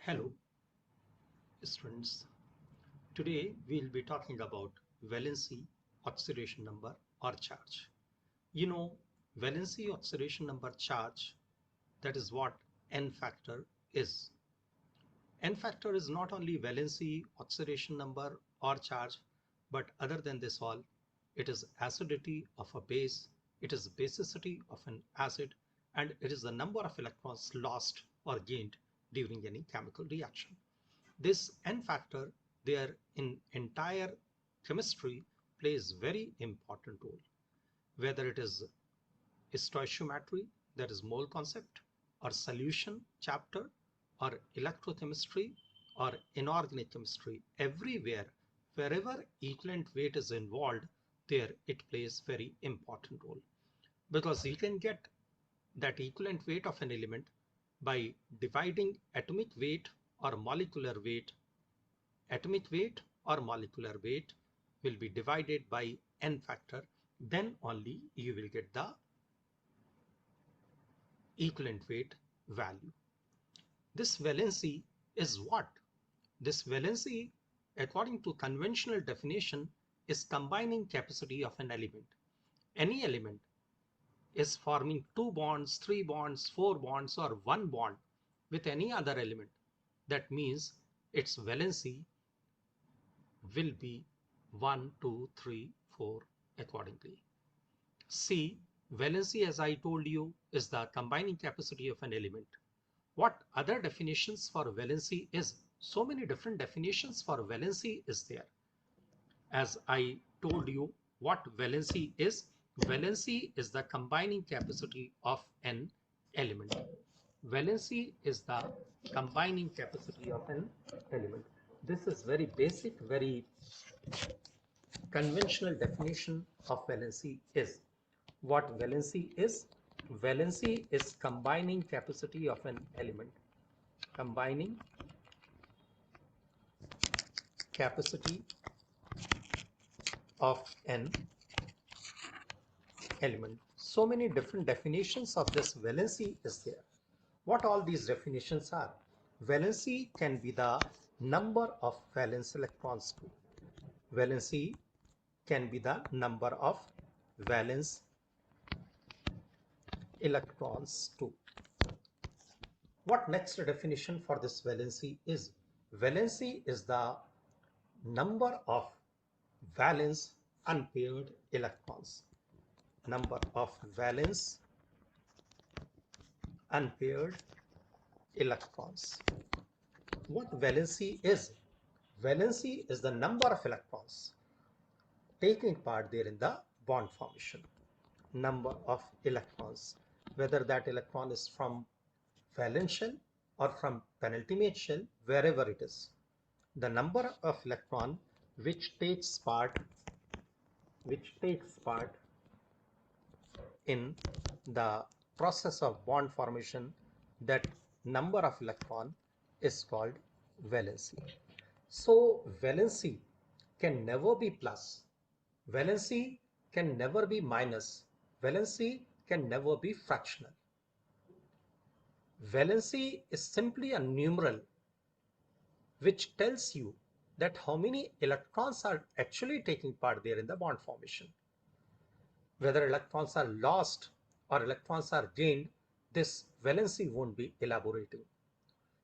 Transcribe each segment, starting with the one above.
Hello students, today we will be talking about valency oxidation number or charge. You know, valency oxidation number charge, that is what N factor is. N factor is not only valency oxidation number or charge, but other than this all, it is acidity of a base, it is basicity of an acid, and it is the number of electrons lost or gained during any chemical reaction. This N factor there in entire chemistry plays very important role, whether it is stoichiometry, that is mole concept, or solution chapter, or electrochemistry, or inorganic chemistry. Everywhere, wherever equivalent weight is involved, there it plays very important role, because you can get that equivalent weight of an element by dividing atomic weight or molecular weight. Atomic weight or molecular weight will be divided by N factor, then only you will get the equivalent weight value. This valency is what? This valency, according to conventional definition, is combining capacity of an element. Any element is forming 2 bonds, 3 bonds, 4 bonds, or 1 bond with any other element. That means its valency will be 1, 2, 3, 4 accordingly. C, valency, as I told you, is the combining capacity of an element. What other definitions for valency is? So many different definitions for valency is there. As I told you, what valency is? Valency is the combining capacity of an element. Valency is the combining capacity of an element. This is very basic, very conventional definition of valency is. What valency is? Valency is combining capacity of an element. Combining capacity of an element. So many different definitions of this valency is there. What all these definitions are? Valency can be the number of valence electrons too. Valency can be the number of valence electrons too. What next definition for this valency is? Valency is the number of valence unpaired electrons. Number of valence unpaired electrons. What valency is? Valency is the number of electrons taking part there in the bond formation. Number of electrons, whether that electron is from valence shell or from penultimate shell, wherever it is, the number of electron which takes part in the process of bond formation, that number of electron is called valency. So valency can never be plus, valency can never be minus, valency can never be fractional. Valency is simply a numeral which tells you that how many electrons are actually taking part there in the bond formation. Whether electrons are lost or electrons are gained, this valency won't be elaborating.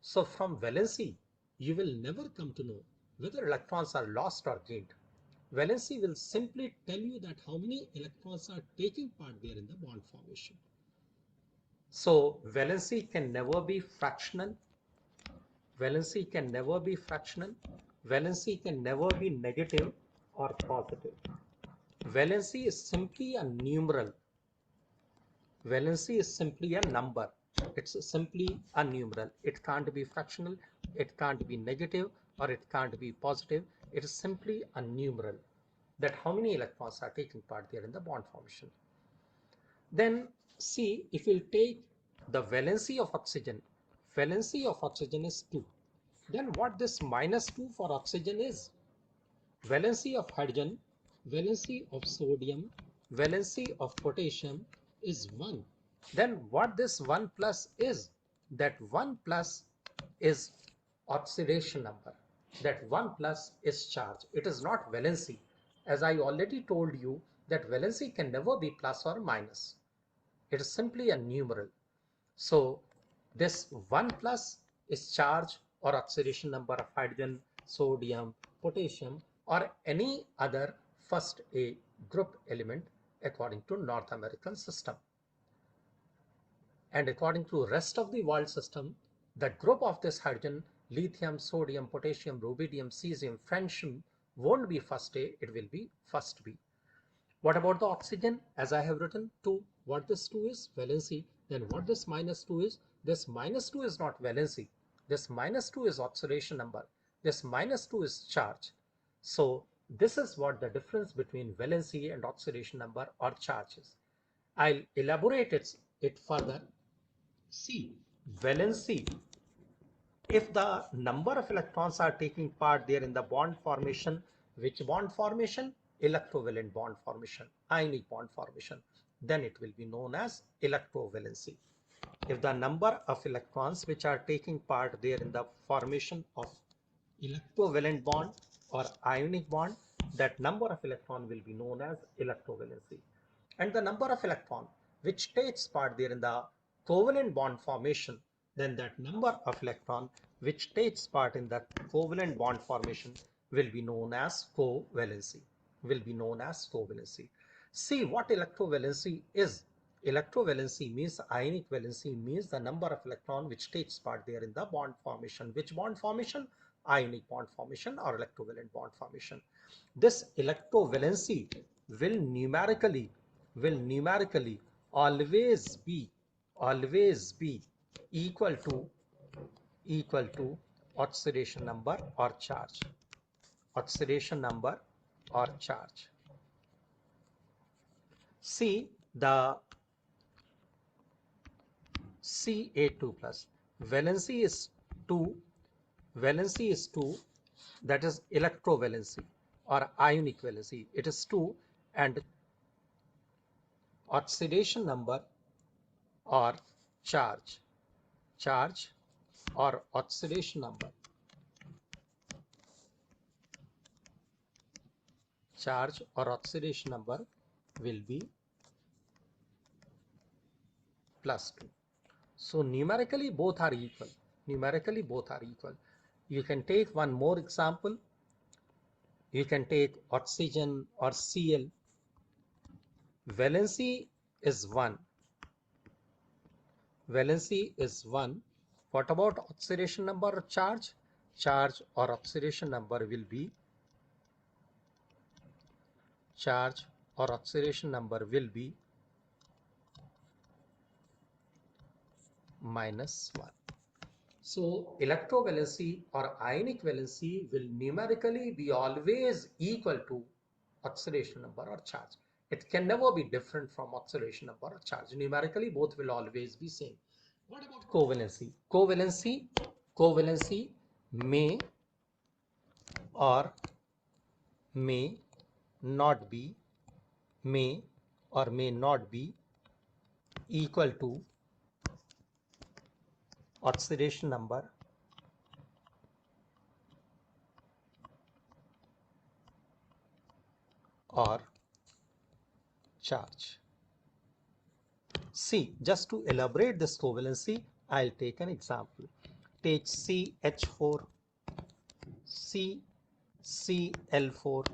So from valency, you will never come to know whether electrons are lost or gained. Valency will simply tell you that how many electrons are taking part there in the bond formation. So valency can never be fractional. Valency can never be fractional. Valency can never be negative or positive. Valency is simply a numeral. Valency is simply a number. It's simply a numeral. It can't be fractional, it can't be negative, or it can't be positive. It is simply a numeral, that how many electrons are taking part there in the bond formation. Then see, if we'll take the valency of oxygen is 2. Then what this minus 2 for oxygen is? Valency of hydrogen, valency of sodium, valency of potassium is 1. Then what this 1 plus is? That 1 plus is oxidation number. That 1 plus is charge. It is not valency. As I already told you that valency can never be plus or minus. It is simply a numeral. So this 1 plus is charge or oxidation number of hydrogen, sodium, potassium, or any other first A group element according to North American system. And according to rest of the world system, the group of this hydrogen, lithium, sodium, potassium, rubidium, cesium, francium, won't be first A, it will be first B. What about the oxygen? As I have written 2. What this 2 is? Valency. Then what this minus 2 is? This minus 2 is not valency. This minus 2 is oxidation number. This minus 2 is charge. So this is what the difference between valency and oxidation number or charge is. I'll elaborate it further. See, valency, if the number of electrons are taking part there in the bond formation, which bond formation? Electrovalent bond formation, ionic bond formation, then it will be known as electrovalency. If the number of electrons which are taking part there in the formation of electrovalent bond or ionic bond, that number of electron will be known as electrovalency. And the number of electron which takes part there in the covalent bond formation, then that number of electron which takes part in the covalent bond formation will be known as covalency. See what electrovalency is. Electrovalency means ionic valency means the number of electron which takes part there in the bond formation. Which bond formation? Ionic bond formation or electrovalent bond formation. This electrovalency will numerically always be equal to oxidation number or charge. Oxidation number or charge. See the Ca2 plus. Valency is 2. Valency is 2. That is electrovalency or ionic valency. It is 2, and oxidation number or charge. Charge or oxidation number. Charge or oxidation number will be plus 2. So numerically both are equal. You can take one more example. You can take oxygen or Cl. Valency is 1. What about oxidation number or charge? Charge or oxidation number will be minus 1. So electrovalency or ionic valency will numerically be always equal to oxidation number or charge. It can never be different from oxidation number or charge. Numerically both will always be same. What about covalency? Covalency may or may not be equal to oxidation number or charge. See, just to elaborate this covalency, I'll take an example. Take CH4, CCl4,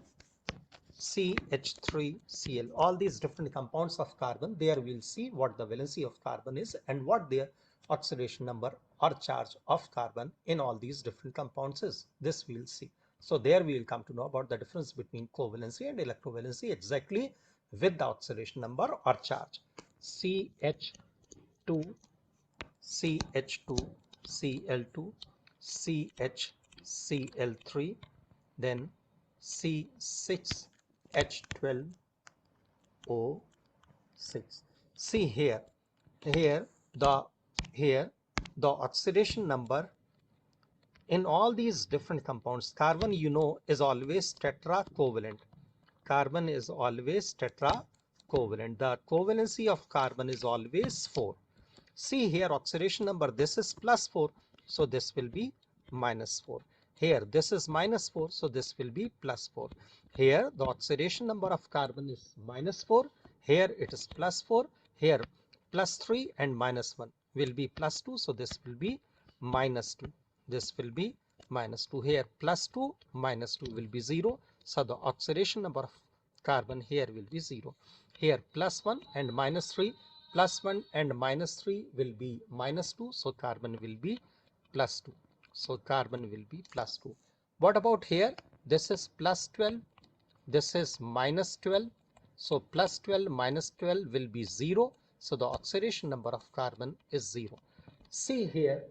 CH3Cl, all these different compounds of carbon. There we'll see what the valency of carbon is and what their oxidation number or charge of carbon in all these different compounds is. This we'll see. So there we will come to know about the difference between covalency and electrovalency exactly with the oxidation number or charge. CH2, CH2, Cl2, CHCl3, then C6H12O6. See here the oxidation number in all these different compounds. Carbon, you know, is always tetracovalent. The covalency of carbon is always 4. See here, oxidation number, this is plus 4, so this will be minus 4. Here this is minus 4, so this will be plus 4. Here the oxidation number of carbon is minus 4. Here it is plus 4. Here plus 3 and minus 1 will be plus 2. So this will be minus 2. This will be minus 2. Here plus 2 minus 2 will be 0. So the oxidation number of carbon here will be 0. Here plus 1 and minus 3. Plus 1 and minus 3 will be minus 2. So carbon will be plus 2. So carbon will be plus 2. What about here? This is plus 12. This is minus 12. So plus 12 minus 12 will be 0. So the oxidation number of carbon is 0. See here,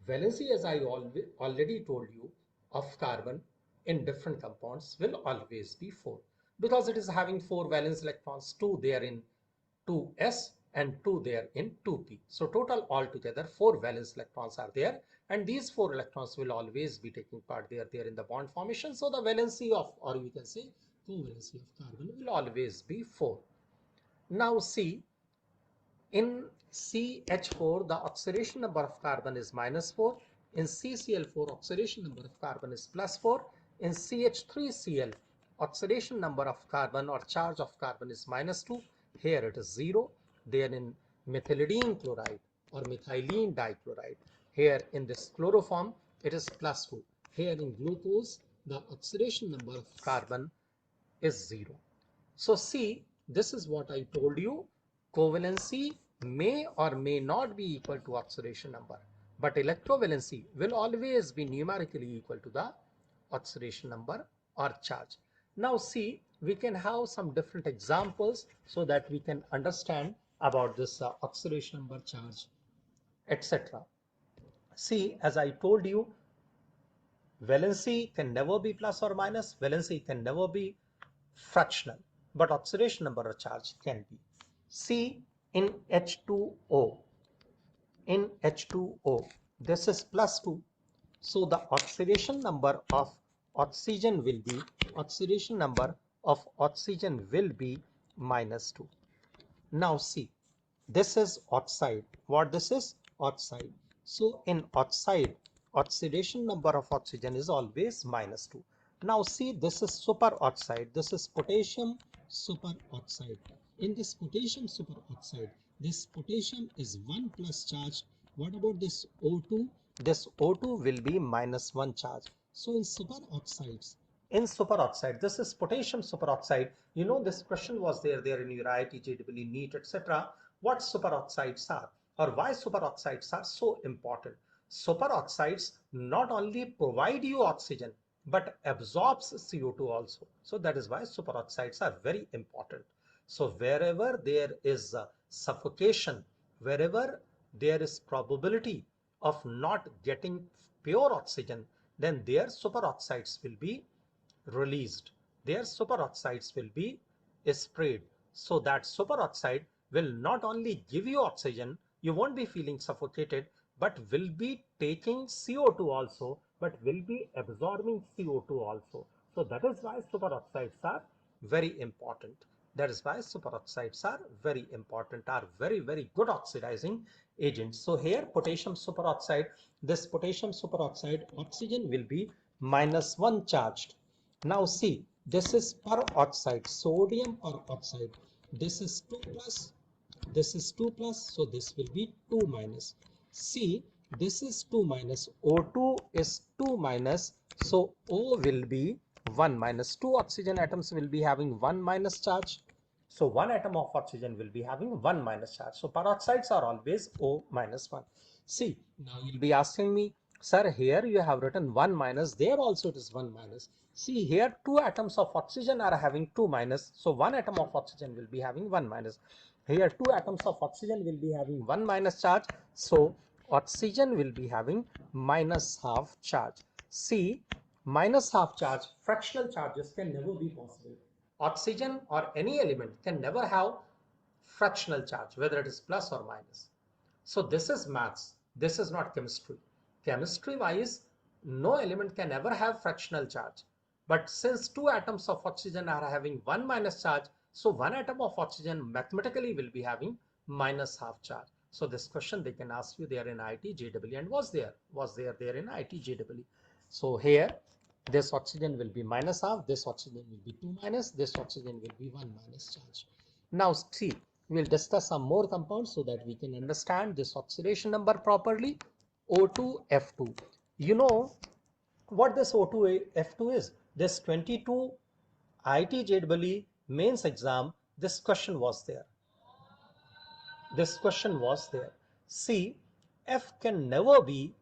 valency, as I already told you, of carbon in different compounds will always be 4, because it is having 4 valence electrons, 2 there in 2s and 2 there in 2p. So total altogether 4 valence electrons are there, and these 4 electrons will always be taking part there in the bond formation. So the valency of, or we can say covalency of carbon, will always be 4. Now see, in CH4, the oxidation number of carbon is minus 4. In CCl4, oxidation number of carbon is plus 4. In CH3Cl, oxidation number of carbon or charge of carbon is minus 2. Here it is 0. There in methylidene chloride or methylene dichloride, here in this chloroform, it is plus 2. Here in glucose, the oxidation number of carbon is 0. So see, this is what I told you. Covalency may or may not be equal to oxidation number, but electrovalency will always be numerically equal to the oxidation number or charge. Now see, we can have some different examples so that we can understand about this oxidation number, charge, etc. See, as I told you, valency can never be plus or minus, valency can never be fractional, but oxidation number or charge can be. See, in H2O, this is plus 2. So the oxidation number of oxygen will be, minus 2. Now see, this is oxide. What this is? Oxide. So in oxide, oxidation number of oxygen is always minus 2. Now see, this is superoxide. This is potassium superoxide. In this potassium superoxide, this potassium is 1 plus charge. What about this O2? This O2 will be minus 1 charge. So in superoxide, this is potassium superoxide. You know, this question was there in your IIT, JEE, NEET, etc. What superoxides are, or why superoxides are so important? Superoxides not only provide you oxygen but absorbs CO2 also. So that is why superoxides are very important. So wherever there is suffocation, wherever there is probability of not getting pure oxygen, then their superoxides will be released. Their superoxides will be sprayed. So that superoxide will not only give you oxygen, you won't be feeling suffocated, but will be taking CO2 also, but will be absorbing CO2 also. So that is why superoxides are very important. That is why superoxides are very important, are very, very good oxidizing agents. So here potassium superoxide, this potassium superoxide, oxygen will be minus 1 charged. Now see, this is peroxide, sodium peroxide. This is 2 plus, this is 2 plus, so this will be 2 minus. See, this is 2 minus, O2 is 2 minus, so O will be 1 minus. 2 oxygen atoms will be having 1 minus charge. So 1 atom of oxygen will be having 1 minus charge. So peroxides are always O minus 1. See, now you'll be asking me, sir, here you have written 1 minus, there also it is 1 minus. See, here 2 atoms of oxygen are having 2 minus, so 1 atom of oxygen will be having 1 minus. Here 2 atoms of oxygen will be having 1 minus charge, so oxygen will be having minus half charge. See, minus half charge, fractional charges can never be possible. Oxygen or any element can never have fractional charge, whether it is plus or minus. So this is maths. This is not chemistry. Chemistry wise, no element can ever have fractional charge. But since 2 atoms of oxygen are having 1 minus charge, so 1 atom of oxygen mathematically will be having minus half charge. So this question they can ask you there in IIT JEE and was there in IIT JEE. So here this oxygen will be minus half, this oxygen will be 2 minus, this oxygen will be 1 minus charge. Now see, we'll discuss some more compounds so that we can understand this oxidation number properly. O2F2. You know what this O2F2 is? This 22 IIT JEE mains exam, this question was there. This question was there. See, F can never be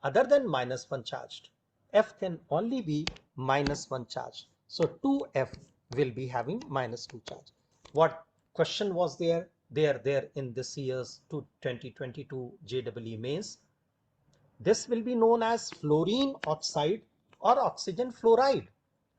other than minus 1 charged. F can only be minus 1 charged. So 2F will be having minus 2 charge. What question was there? There in this year's 2022 JEE mains. This will be known as fluorine oxide or oxygen fluoride.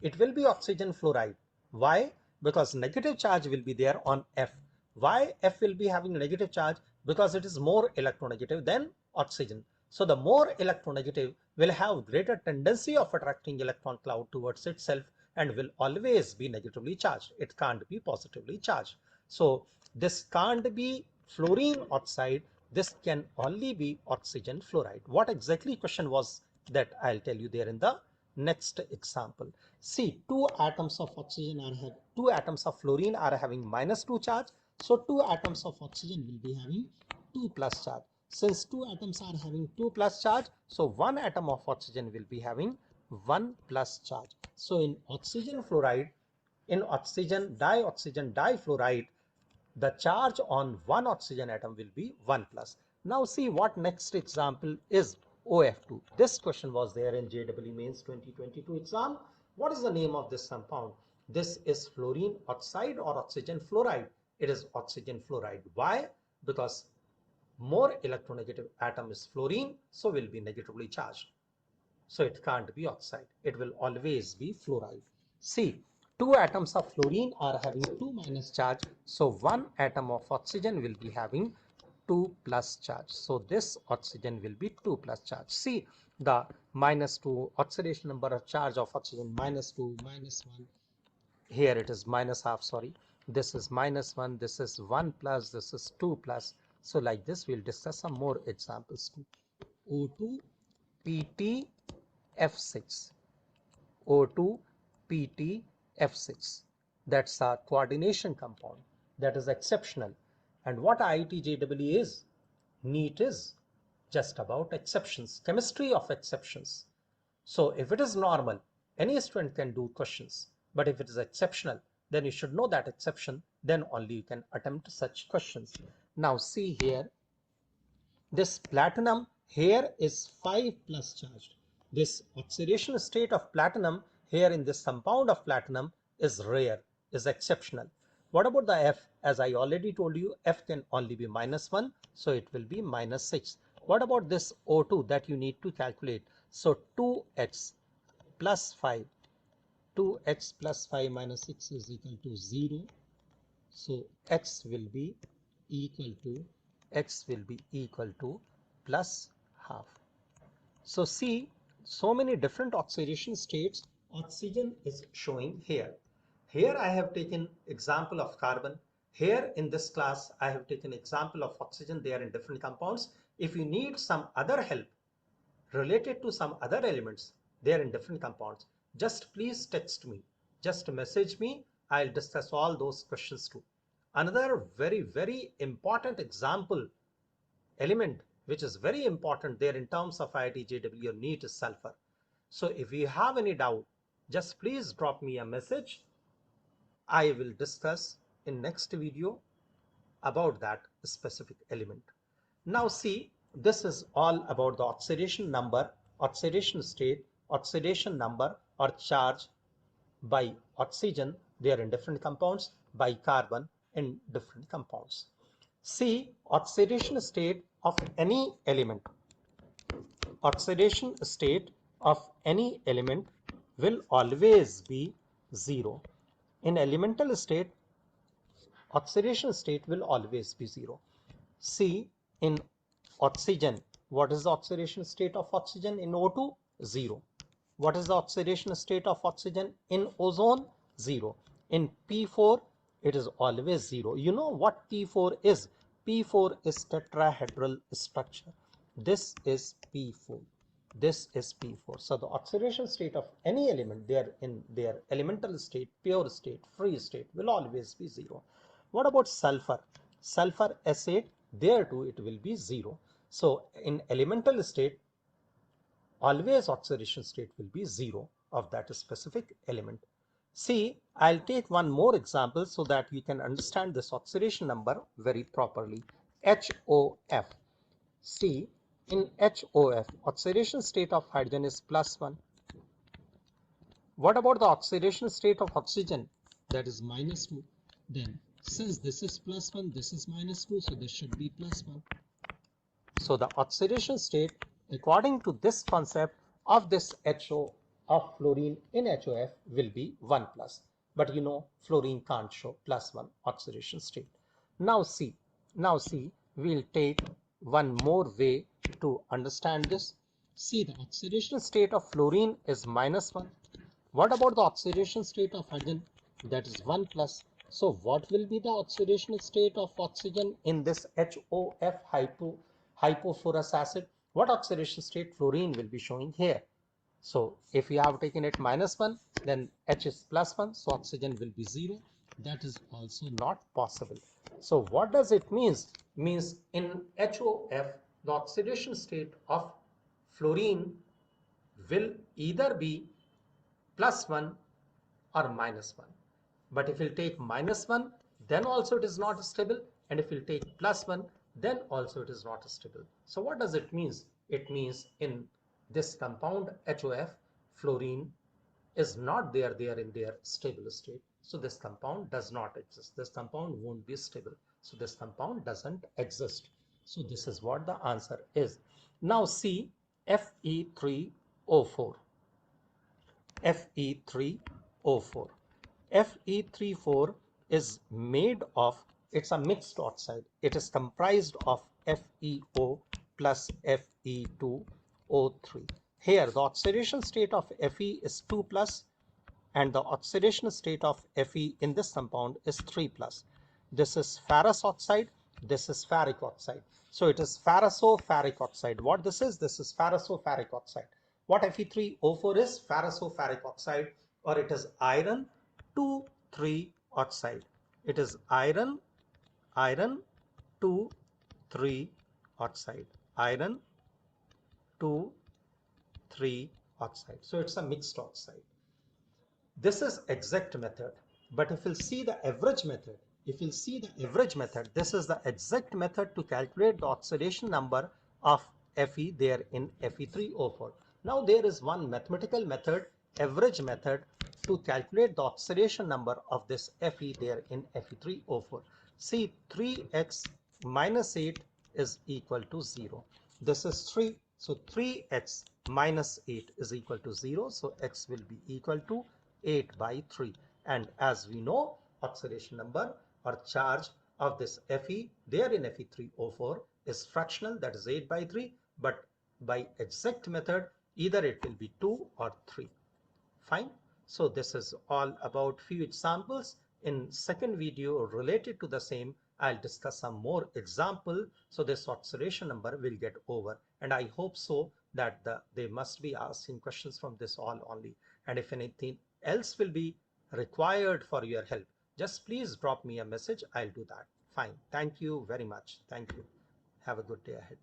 It will be oxygen fluoride. Why? Because negative charge will be there on F. Why F will be having negative charge? Because it is more electronegative than oxygen. So the more electronegative will have greater tendency of attracting electron cloud towards itself and will always be negatively charged. It can't be positively charged. So this can't be fluorine oxide. This can only be oxygen fluoride. What exactly question was that? I'll tell you there in the next example. See, two atoms of fluorine are having minus 2 charge. So 2 atoms of oxygen will be having 2 plus charge. Since 2 atoms are having 2 plus charge, so 1 atom of oxygen will be having 1 plus charge. So in oxygen fluoride, in oxygen difluoride, the charge on one oxygen atom will be 1 plus. Now see what next example is OF2. This question was there in JEE mains 2022 exam. What is the name of this compound? This is fluorine oxide or oxygen fluoride. It is oxygen fluoride. Why? Because more electronegative atom is fluorine, so will be negatively charged. So it can't be oxide. It will always be fluoride. See, two atoms of fluorine are having 2 minus charge. So one atom of oxygen will be having 2 plus charge. So this oxygen will be 2 plus charge. See, the minus 2 oxidation number of charge of oxygen minus 2, minus 1. Here it is minus half, sorry. This is minus 1, this is 1 plus, this is 2 plus. So like this, we'll discuss some more examples too. O2 PT F6, O2 PT F6. That's a coordination compound. That is exceptional. And what IIT JEE is? NEET is just about exceptions, chemistry of exceptions. So if it is normal, any student can do questions. But if it is exceptional, then you should know that exception. Then only you can attempt such questions. Now see here, this platinum here is 5 plus charged. This oxidation state of platinum here in this compound of platinum is rare, is exceptional. What about the F? As I already told you, F can only be minus 1, so it will be minus 6. What about this O2 that you need to calculate? So 2x plus 5, 2x plus 5 minus 6 is equal to 0. So x will be equal to plus half. So see, so many different oxidation states oxygen is showing here. Here I have taken example of carbon. Here in this class I have taken example of oxygen. They are in different compounds. If you need some other help related to some other elements, they are in different compounds, just please text me, just message me. I'll discuss all those questions too. Another very important example element which is very important there in terms of IIT JEE or NEET is sulfur. So if you have any doubt, just please drop me a message. I will discuss in next video about that specific element. Now see, this is all about the oxidation number, oxidation state, oxidation number or charge by oxygen. They are in different compounds, by carbon in different compounds. See, oxidation state of any element. Oxidation state of any element will always be 0. In elemental state, oxidation state will always be 0. See, in oxygen, what is the oxidation state of oxygen in O2? 0. What is the oxidation state of oxygen in ozone? 0. In P4, it is always 0. You know what P4 is? P4 is tetrahedral structure. This is P4. This is P4. So the oxidation state of any element, they are in their elemental state, pure state, free state, will always be 0. What about sulfur? Sulfur S8, there too it will be 0. So in elemental state, always oxidation state will be 0 of that specific element. See, I'll take one more example so that you can understand this oxidation number very properly. HOF. See, in HOF, oxidation state of hydrogen is +1. What about the oxidation state of oxygen? That is -2. Then, since this is +1, this is -2, so this should be +1. So the oxidation state, according to this concept of this HO of fluorine in HOF, will be 1 plus. But you know, fluorine can't show +1 oxidation state. Now see, we'll take one more way to understand this. See, the oxidation state of fluorine is -1. What about the oxidation state of hydrogen? That is 1 plus. So what will be the oxidation state of oxygen in this HOF hypophorous acid? What oxidation state fluorine will be showing here? So if you have taken it -1, then H is +1, so oxygen will be 0. That is also not possible. So what does it mean? Means in HOF, the oxidation state of fluorine will either be +1 or -1. But if you take -1, then also it is not stable. And if you take +1, then also it is not stable. So what does it mean? It means in this compound HOF, fluorine is not there in their stable state. So this compound does not exist. This compound won't be stable. So this compound doesn't exist. So this is what the answer is. Now see Fe3O4. Fe3O4. Fe34 is made of, it's a mixed oxide. It is comprised of FeO plus Fe2O3. Here the oxidation state of Fe is 2 plus and the oxidation state of Fe in this compound is 3 plus. This is ferrous oxide, this is ferric oxide. So it is ferroso-ferric oxide. What this is ferroso-ferric oxide. What Fe3O4 is? Ferroso-ferric oxide, or it is iron 2,3 oxide. It is iron 2,3 oxide. Iron 2,3 oxide. So it's a mixed oxide. This is exact method, but if you'll see the average method, this is the exact method to calculate the oxidation number of Fe there in Fe3O4. Now there is one mathematical method, average method, to calculate the oxidation number of this Fe there in Fe3O4. See, 3x minus 8 is equal to 0. This is 3. So 3x minus 8 is equal to 0. So x will be equal to 8 by 3. And as we know, oxidation number or charge of this Fe there in Fe3O4 is fractional, that is 8 by 3. But by exact method, either it will be 2 or 3. Fine. So this is all about few examples. In second video related to the same, I'll discuss some more example. So this oxidation number will get over. And I hope so that they must be asking questions from this all only. And if anything else will be required for your help, just please drop me a message. I'll do that. Fine. Thank you very much. Thank you. Have a good day ahead.